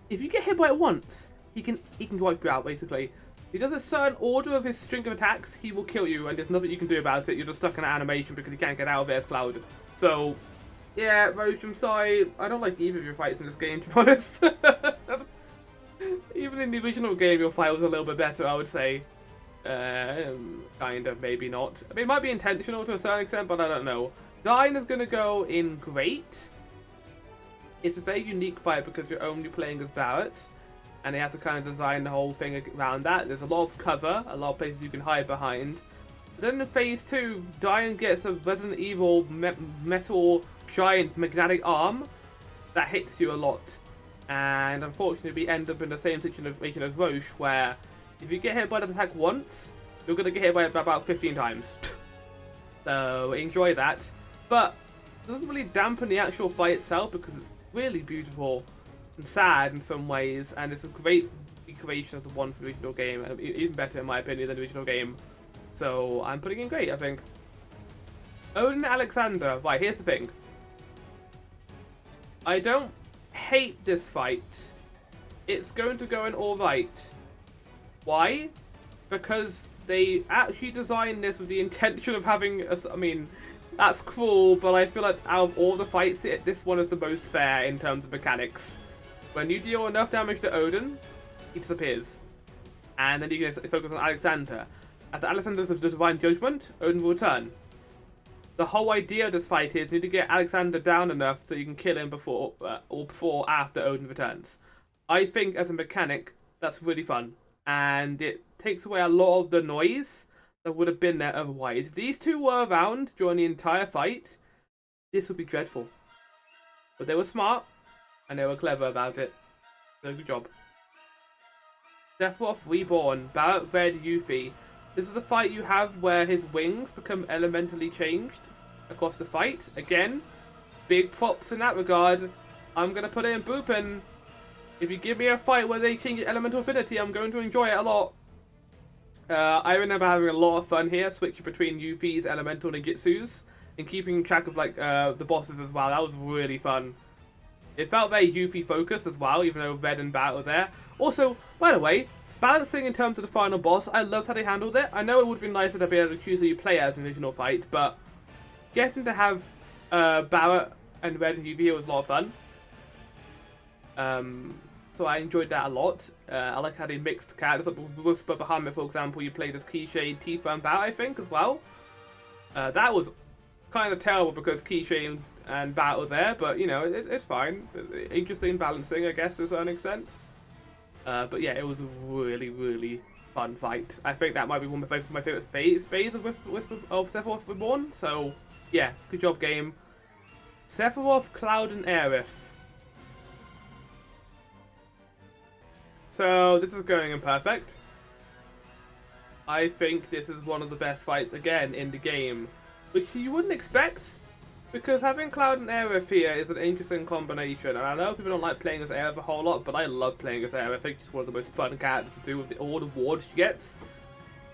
if you get hit by it once, he can wipe you out basically. He does a certain order of his string of attacks, he will kill you, and there's nothing you can do about it. You're just stuck in an animation because you can't get out of it as Cloud. So, yeah, Roche, I'm sorry. I don't like either of your fights in this game, to be honest. Even in the original game, your fight was a little bit better, I would say. Kind of, maybe not. I mean, it might be intentional to a certain extent, but I don't know. Dyne is going to go in Great. It's a very unique fight because you're only playing as Barret, and they have to kind of design the whole thing around that. There's a lot of cover, a lot of places you can hide behind. But then in Phase 2, Dyne gets a Resident Evil metal giant magnetic arm that hits you a lot. And unfortunately, we end up in the same situation as Roche, where if you get hit by that attack once, you're going to get hit by it about 15 times. So enjoy that. But it doesn't really dampen the actual fight itself because it's really beautiful and sad in some ways, and it's a great recreation of the one from the original game, and even better in my opinion than the original game. So I'm putting in great, I think. Odin Alexander. Right, here's the thing. I don't hate this fight. It's going to go in alright. Why? Because they actually designed this with the intention of having a, I mean, that's cruel, but I feel like out of all the fights, this one is the most fair in terms of mechanics. When you deal enough damage to Odin, he disappears. And then you can focus on Alexander. After Alexander's Divine Judgment, Odin will return. The whole idea of this fight is you need to get Alexander down enough so you can kill him before or after Odin returns. I think as a mechanic, that's really fun. And it takes away a lot of the noise that would have been there otherwise. If these two were around during the entire fight, this would be dreadful. But they were smart, and they were clever about it. So good job. Sephiroth Reborn, Barret Red Yuffie. This is the fight you have where his wings become elementally changed across the fight. Again, big props in that regard. I'm going to put it in Boopin. If you give me a fight where they change elemental affinity, I'm going to enjoy it a lot. I remember having a lot of fun here, switching between Yuffie's elemental ninjutsus and keeping track of like the bosses as well. That was really fun. It felt very Yuffie focused as well, even though Red and Bat were there. Also, by the way, balancing in terms of the final boss, I loved how they handled it. I know it would have been nicer to be able to choose who you play as in the original fight, but getting to have Barret and Red and Yuffie was a lot of fun. So I enjoyed that a lot. I like how they mixed characters. Like with Whisper Bahamut, for example, you played as Kishay, Tifa, and Bat, I think, as well. That was kind of terrible because Kishay and Bat were there, but, you know, it's fine. Interesting balancing, I guess, to a certain extent. But yeah, it was a really, really fun fight. I think that might be one of my favourite phase of Sephiroth Reborn. So, yeah, good job, game. Sephiroth, Cloud, and Aerith. So, this is going in perfect. I think this is one of the best fights, again, in the game. Which you wouldn't expect, because having Cloud and Aerith here is an interesting combination. And I know people don't like playing as Aerith a whole lot, but I love playing as Aerith. I think it's one of the most fun characters to do with all the awards she gets.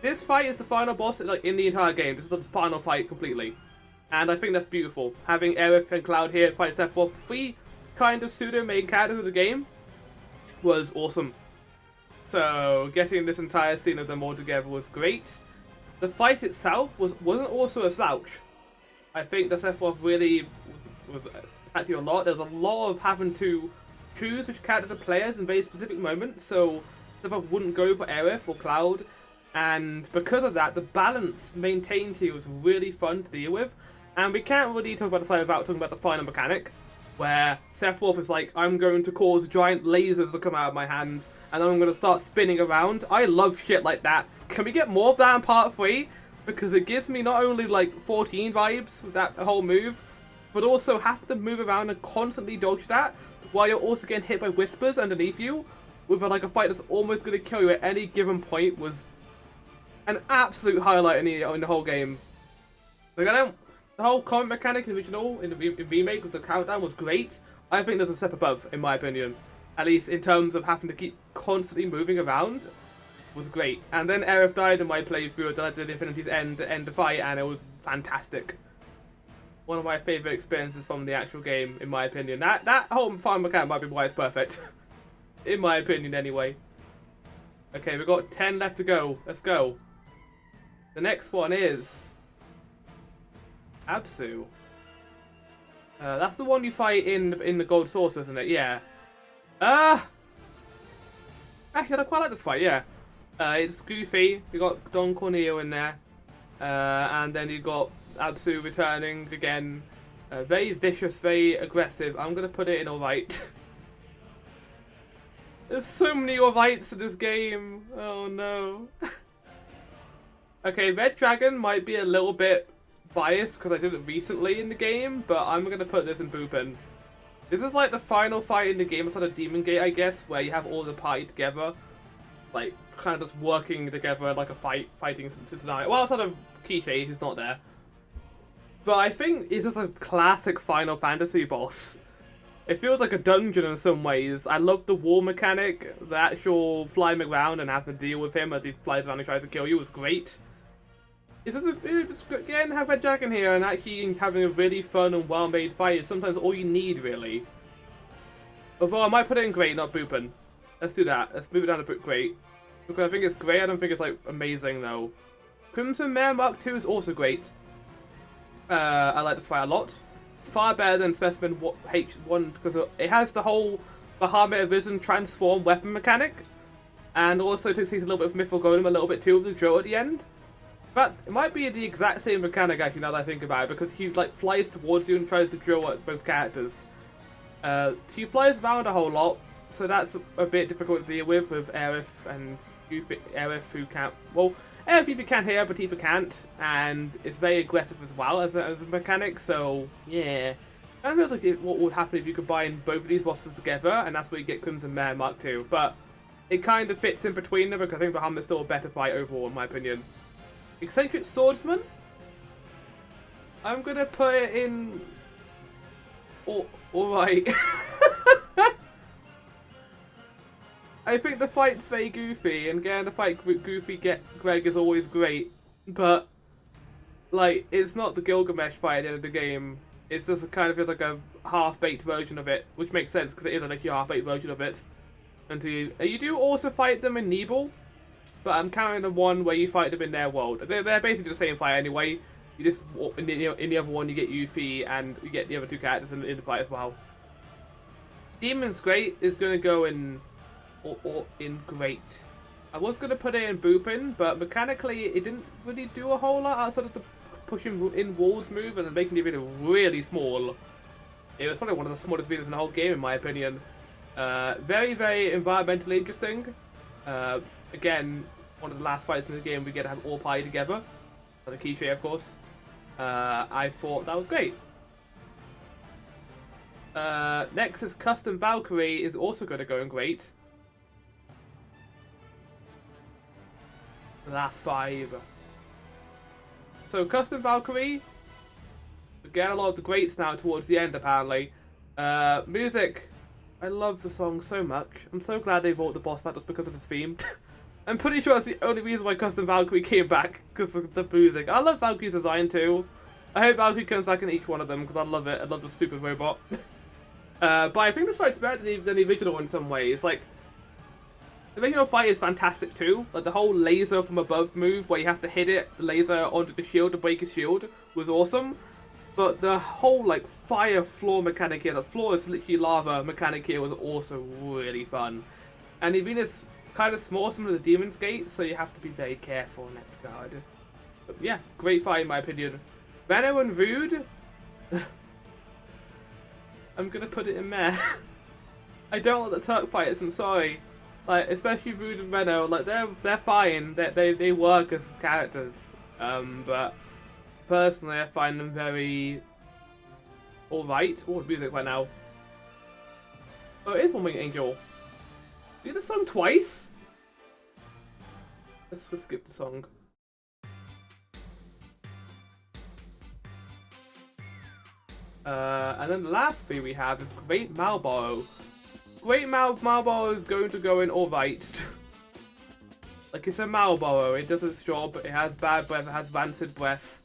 This fight is the final boss in the entire game. This is the final fight completely. And I think that's beautiful. Having Aerith and Cloud here fight Sephiroth, three kind of pseudo-main characters of the game, was awesome. So, getting this entire scene of them all together was great. The fight itself wasn't also a slouch. I think the Sephiroth really was impacting you a lot. There's a lot of having to choose which character to play as in very specific moments, so Sephiroth wouldn't go for Aerith or Cloud. And because of that, the balance maintained here was really fun to deal with. And we can't really talk about the fight without talking about the final mechanic, where Sephiroth is like, I'm going to cause giant lasers to come out of my hands, and then I'm going to start spinning around. I love shit like that. Can we get more of that in part 3? Because it gives me not only like 14 vibes with that whole move, but also have to move around and constantly dodge that, while you're also getting hit by whispers underneath you, with like a fight that's almost going to kill you at any given point, was an absolute highlight in the whole game. Like, the whole combat mechanic in the original, in the remake with the countdown was great. I think there's a step above, in my opinion. At least in terms of having to keep constantly moving around, was great. And then Aerith died in my playthrough, then I did Infinity's End to end the fight, and it was fantastic. One of my favourite experiences from the actual game, in my opinion. That whole final mechanic might be why it's perfect. In my opinion, anyway. Okay, we've got 10 left to go. Let's go. The next one is Absu. That's the one you fight in the Gold Saucer, isn't it? Yeah. Actually, I quite like this fight, yeah. It's goofy. You got Don Corneo in there. And then you got Absu returning again. Very vicious, very aggressive. I'm going to put it in alright. There's so many alrights in this game. Oh no. Okay, Red Dragon might be a little bit biased because I did it recently in the game, but I'm going to put this in Boopin. This is like the final fight in the game outside of Demon Gate, I guess, where you have all the party together. Like, kind of just working together like a fighting tonight. Well, outside of Kishay, who's not there. But I think it's just a classic Final Fantasy boss. It feels like a dungeon in some ways. I love the wall mechanic. The actual flying around and having to deal with him as he flies around and tries to kill you was great. It's just getting Half-Head Jack in here and actually having a really fun and well-made fight is sometimes all you need, really. Although I might put it in great, not boopin'. Let's do that. Let's move it down to great. Because I think it's great, I don't think it's, like, amazing, though. Crimson Mare Mark II is also great. I like this fight a lot. It's far better than Specimen H1 because it has the whole Bahamut Arisen transform weapon mechanic. And also takes a little bit of Mythal Golem, a little bit too, of the drill at the end. But it might be the exact same mechanic, actually, now that I think about it, because he, like, flies towards you and tries to drill at both characters. He flies around a whole lot, so that's a bit difficult to deal with Aerith and Aerith, who can't... Well, Aerith either can hear, but Tifa can't, and it's very aggressive as well as a mechanic, so, yeah. Kind of feels like what would happen if you combine both of these bosses together, and that's where you get Crimson Mare Mark II, but it kind of fits in between them, because I think Bahamut's still a better fight overall, in my opinion. Eccentric Swordsman? I'm gonna put it in... Alright. I think the fight's very goofy, and getting the fight goofy Greg is always great, but, like, it's not the Gilgamesh fight at the end of the game. It's just kind of feels like a half-baked version of it, which makes sense, because it is a half-baked version of it. And you do also fight them in Nebel, but I'm counting the one where you fight them in their world. They're basically the same fight anyway. You just, in the other one, you get Yuffie, and you get the other two characters in the fight as well. Demon's Great is going to go in... Or in great. I was going to put it in booping, but mechanically it didn't really do a whole lot outside of the pushing in walls move and then making the video really small. It was probably one of the smallest videos in the whole game, in my opinion. Very, very environmentally interesting. Again, one of the last fights in the game we get to have all party together. For the Quiche, of course. I thought that was great. Next is Custom Valkyrie is also going to go in great. The last 5. So Custom Valkyrie, we get a lot of the greats now towards the end apparently. Music, I love the song so much. I'm so glad they brought the boss back just because of this theme. I'm pretty sure that's the only reason why Custom Valkyrie came back, because of the music. I love Valkyrie's design too. I hope Valkyrie comes back in each one of them because I love it. I love the super robot. But I think this fight's better than the original in some ways. Like, the original fight is fantastic too. Like the whole laser from above move where you have to hit the laser onto the shield to break his shield was awesome. But the whole like fire floor mechanic here, the floor is literally lava mechanic here was also really fun. And the arena's kind of small, similar to Demon's Gate, so you have to be very careful in that regard. But yeah, great fight in my opinion. Reno and Rude, I'm gonna put it in there. I don't like the Turk fighters, I'm sorry. Like, especially Rude and Reno, like, they're fine. They work as characters. But personally, I find them very alright. Oh, the music right now. Oh, it is One Winged Angel. You did the song twice? Let's just skip the song. And then the last thing we have is Great Malboro. Great Malboro is going to go in alright. Like, it's a Malboro, it does its job, it has bad breath, it has rancid breath.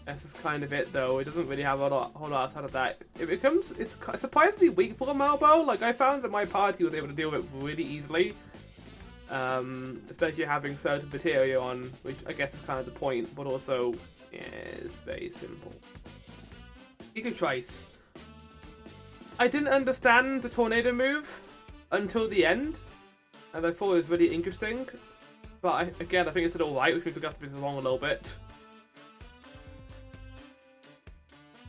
This is kind of it though, it doesn't really have a whole lot outside of that. It's surprisingly weak for a Malboro. Like, I found that my party was able to deal with it really easily. Especially having certain material on, which I guess is kind of the point, but also, yeah, it's very simple. Gigatrice. I didn't understand the tornado move until the end, and I thought it was really interesting. But again, I think it's alright, which means we're going to have to be along a little bit.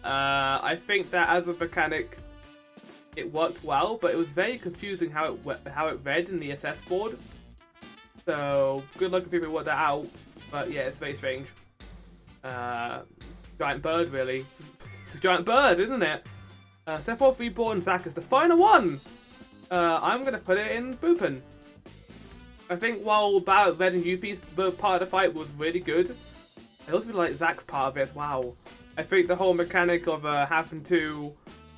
I think that as a mechanic, it worked well, but it was very confusing how it read in the SS board. So good luck if people work that out. But yeah, it's very strange. Giant bird, really. It's a giant bird, isn't it? Sephiroth Reborn Zack is the final one! I'm going to put it in Boopin. I think while Red and Yuffie's part of the fight was really good, I also really like Zack's part of it as well. I think the whole mechanic of having to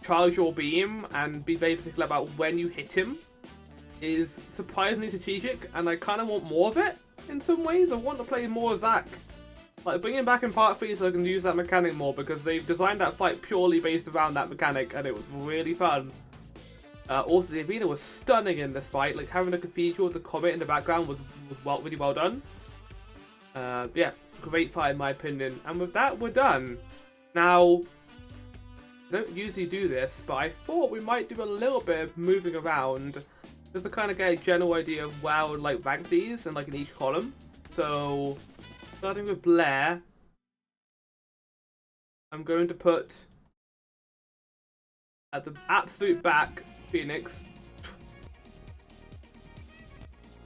charge your beam and be very particular about when you hit him is surprisingly strategic, and I kind of want more of it in some ways. I want to play more Zack. Like, bring him back in part 3 so I can use that mechanic more, because they've designed that fight purely based around that mechanic, and it was really fun. Also, the arena was stunning in this fight. Like, having a cathedral with the comet in the background was really well done. Yeah, great fight in my opinion. And with that, we're done. Now, I don't usually do this, but I thought we might do a little bit of moving around just to kind of get a general idea of where I would like rank these and like in each column. So, starting with Blair, I'm going to put at the absolute back Phoenix.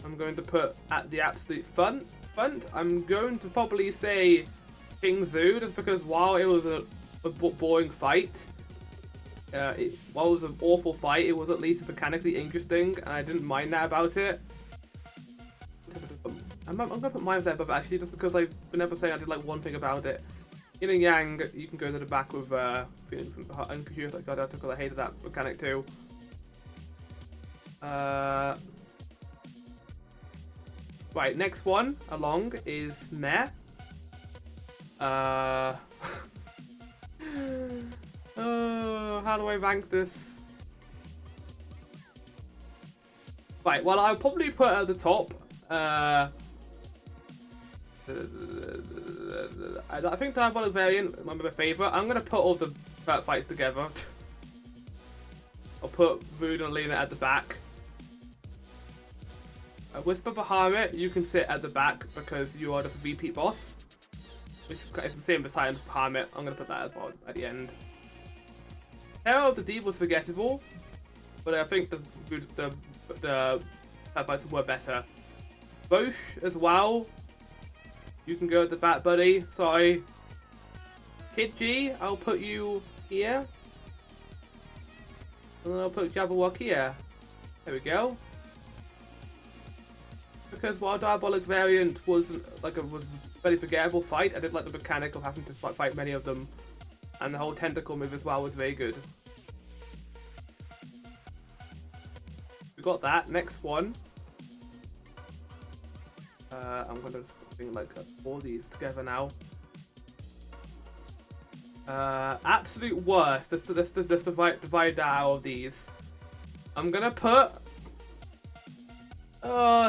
I'm going to put at the absolute front. I'm going to probably say King Zhu, just because while it was a boring fight, while it was an awful fight, it was at least mechanically interesting, and I didn't mind that about it. I'm going to put mine there, but actually, just because I've been never saying I did like one thing about it. Yin and Yang, you can go to the back with Phoenix and Unconscious, like God, because I hated that mechanic too. Right, next one along is Meh. Oh, how do I rank this? Right, well, I'll probably put at the top. I think Diabolic Variant might be my favourite. I'm going to put all the fights together. I'll put Rude and Lena at the back. Whisper Bahamut, you can sit at the back because you are just a repeat boss. Which is the same as Titan's Bahamut. I'm going to put that as well at the end. Terror of the Deep was forgettable, but I think the fights were better. Bosch as well. You can go at the back, buddy. Sorry. Kid G, I'll put you here. And then I'll put Jabberwock here. There we go. Because while Diabolic Variant was a very forgettable fight, I did like the mechanic of having to fight many of them. And the whole tentacle move as well was very good. We got that. Next one. I'm going to just bring like all these together now. Absolute worst. Let's divide that out of these. I'm going to put...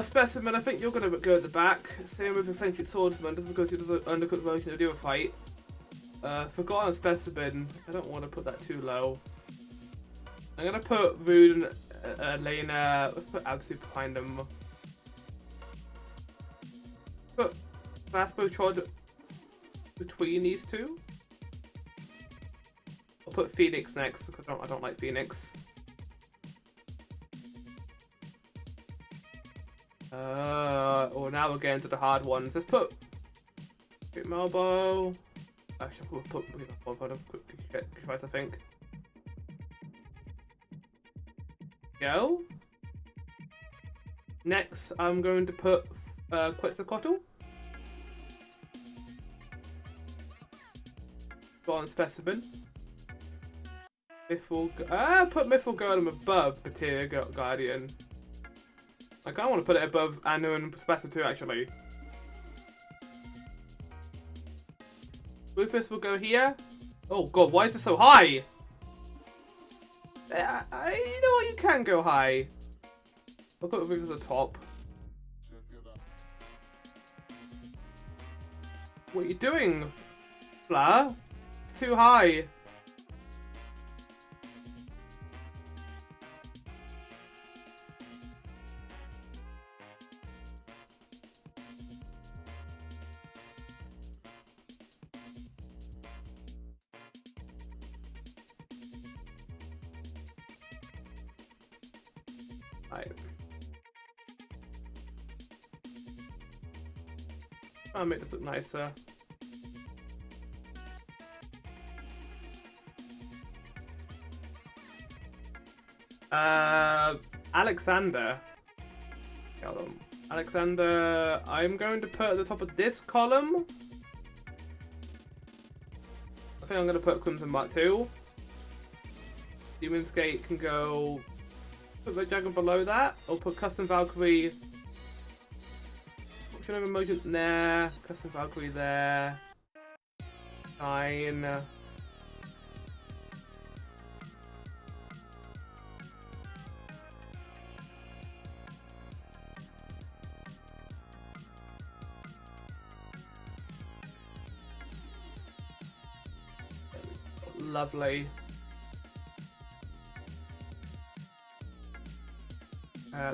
Specimen, I think you're going to go at the back. Same with Eccentric Swordsman, just because you're just an undercooked version of the other fight. Forgotten Specimen, I don't want to put that too low. I'm going to put Rude and Lena, let's put Absolute behind them. Put Vaspo between these two. I'll put Phoenix next, because I don't like Phoenix. Now we're getting to the hard ones. Let's put Quick Elbow. Actually, we'll put Quick Choice, I think. Go. Next, I'm going to put Quetzalcoatl. Got on Specimen. Put Mythful Golem above Materia Guardian. I kind of want to put it above Anu and Specimen too, actually. Rufus will go here. Oh god, why is it so high? You know what, you can go high. I'll put Rufus at the top. What are you doing, Fleur? It's too high. Right. I'll make this look nicer. Alexander. Hold on. Alexander, I'm going to put at the top of this column. I think I'm going to put Crimson Mark 2. Demon's Gate can go... Put the dragon below that, or put Custom Valkyrie... Option of emotion there, Custom Valkyrie there. Fine. Lovely.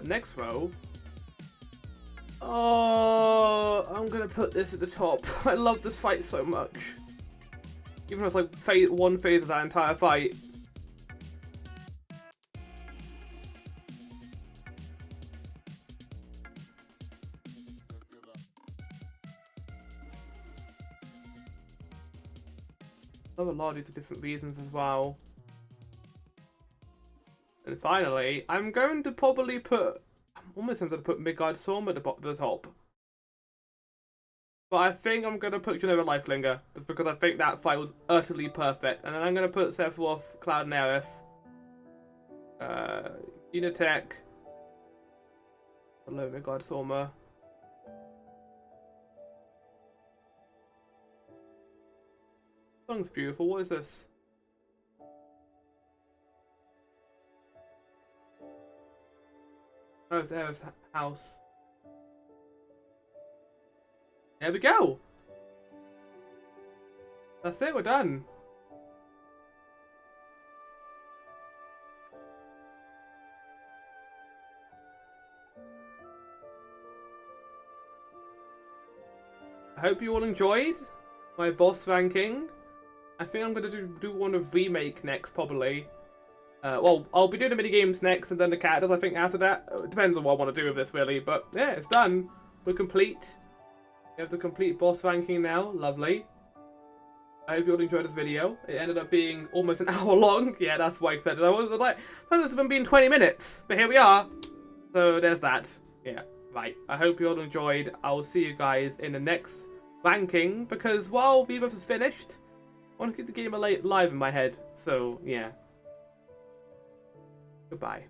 Next row. Oh, I'm gonna put this at the top. I love this fight so much. Even though it's like one phase of that entire fight. Love a lot of these for different reasons as well. And finally, I'm going to probably put... I'm almost tempted to put Midgard Storm at the top. But I think I'm going to put Genova Lifelinger, just because I think that fight was utterly perfect. And then I'm going to put Sephiroth, Cloud and Aerith. Unitech. Below Midgard Stormer. Song's beautiful. What is this? Oh, it's Aerith's house. There we go. That's it. We're done. I hope you all enjoyed my boss ranking. I think I'm going to do one of Remake next, probably. Well, I'll be doing the minigames next and then the characters, I think, after that. It depends on what I want to do with this, really. But, yeah, it's done. We're complete. We have the complete boss ranking now. Lovely. I hope you all enjoyed this video. It ended up being almost an hour long. Yeah, that's what I expected. I was like, sometimes it's been being 20 minutes. But here we are. So, there's that. Yeah, right. I hope you all enjoyed. I will see you guys in the next ranking. Because while Rebirth is finished... I want to keep the game alive in my head, so yeah. Goodbye.